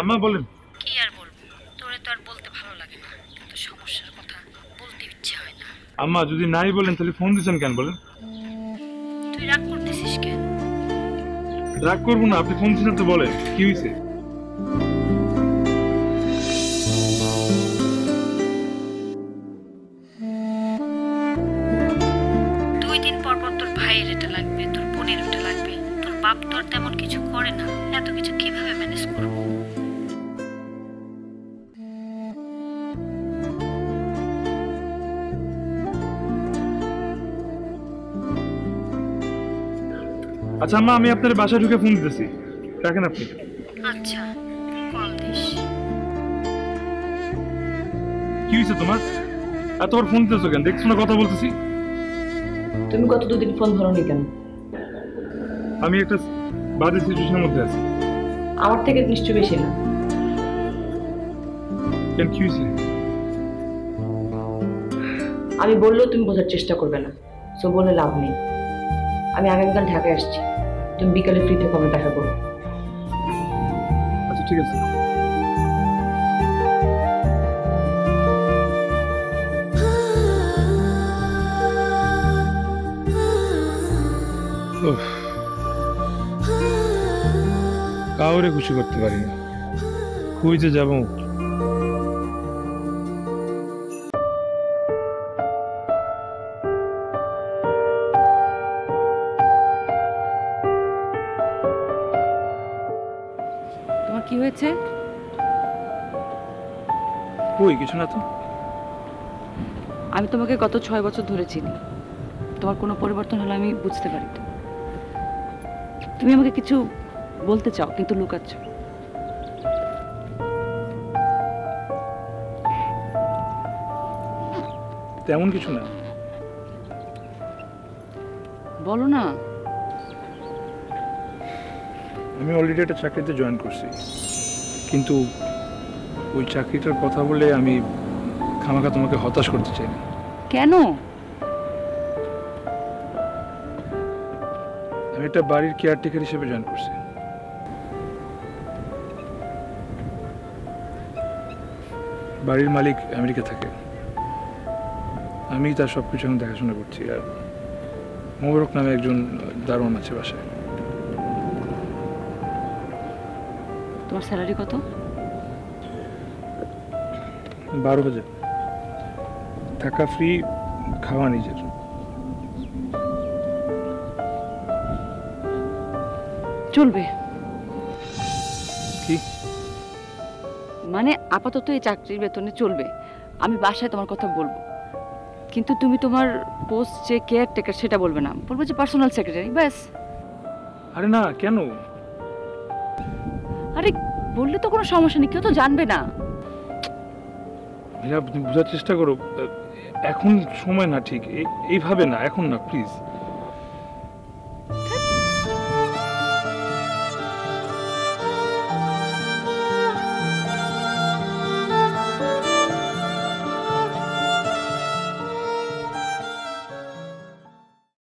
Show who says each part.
Speaker 1: আম্মা বলেন।
Speaker 2: কি আর বলবো, তোরে তো আর বলতে ভালো লাগে না, কিন্তু সমস্যার কথা বলতে ইচ্ছে হয় না।
Speaker 1: আম্মা যদি নাই বলেন তাহলে ফোন দিয়েছেন কেন বলেন?
Speaker 2: তুই রাগ করতেছিস কেন?
Speaker 1: রাগ করবো না, আপনি ফোন দিয়েছেন তো বলেন কি হয়েছে।
Speaker 2: 2 দিন পর পর তোর ভাইয়ের এটা লাগবে, তোর বোনের ওটা লাগবে। তোর বাপ তোর তেমন কিছু করে না, এত কিছু কিভাবে ম্যানেজ করবো?
Speaker 1: আচ্ছা আম্মা, আমি আপনার বাসায় ঢুকে ফোন দিতেছি, রাখেন আপনি।
Speaker 2: আচ্ছা, কল দিস।
Speaker 1: কি হয়েছে তোমার? এতবার ফোন দিতেছো কেন? দেখছো না কথা বলতেছি।
Speaker 3: তুমি গত 2 দিন ফোন ধরোনি কেন?
Speaker 1: আমি একটা বাজে সিচুয়েশনের মধ্যে আছি।
Speaker 3: আমার থেকে নিশ্চয় বেশি না।
Speaker 1: কেন, কি হয়েছে?
Speaker 3: আমি বললেও তুমি বোঝার চেষ্টা করবে না, সো বলে লাভ নেই। আমি আগামীকাল ঢাকায় আসছি, তুমি বিকালে ফ্রি থেকে আমরা দেখা করবো।
Speaker 1: আচ্ছা ঠিক আছে। কাউরে খুশি করতে পারি না, খুঁজে যাবো।
Speaker 4: তোমার কি হয়েছে?
Speaker 1: কই কিছু না তো।
Speaker 4: আমি তোমাকে গত 6 বছর ধরে চিনি, তোমার কোনো পরিবর্তন হলে আমি বুঝতে পারি। তুমি আমাকে কিছু বলতে চাও কিন্তু লুকাচ্ছ।
Speaker 1: তেমন কিছু না।
Speaker 4: বলো না।
Speaker 1: আমি অলরেডি একটা চাকরিতে জয়েন করছি, কিন্তু ওই চাকরিটার কথা বলে আমি খামাখা তোমাকে হতাশ করতে চাই না।
Speaker 4: কেন?
Speaker 1: আমি একটা বাড়ির কেয়ারটেকার হিসেবে জয়েন করছি। বাড়ির মালিক আমেরিকা থাকে, আমি তার সবকিছু এখন দেখাশোনা করছি। আর মোবারক নামে একজন দারোয়ান আছে বাসায়।
Speaker 4: তোমার স্যালারি কত?
Speaker 1: 12,000, থাকা ফ্রি, খাওয়া নিজের।
Speaker 4: চলবে
Speaker 1: কি
Speaker 4: মানে? আপাতত এই চাকরির বেতনে চলবে। আমি বাসায় তোমার কথা বলবো, কিন্তু তুমি তোমার পোস্ট যে কেয়ারটেকার সেটা বলবে না, বলবো যে পার্সোনাল সেক্রেটারি, ব্যাস।
Speaker 1: আরে না, কেন?
Speaker 4: আরে বললে তো কোনো সমস্যা নেই, কেউ তো জানবে না।
Speaker 1: আপনি বোঝার চেষ্টা করো, এখন সময় না, ঠিক এইভাবে না, এখন না, প্লিজ।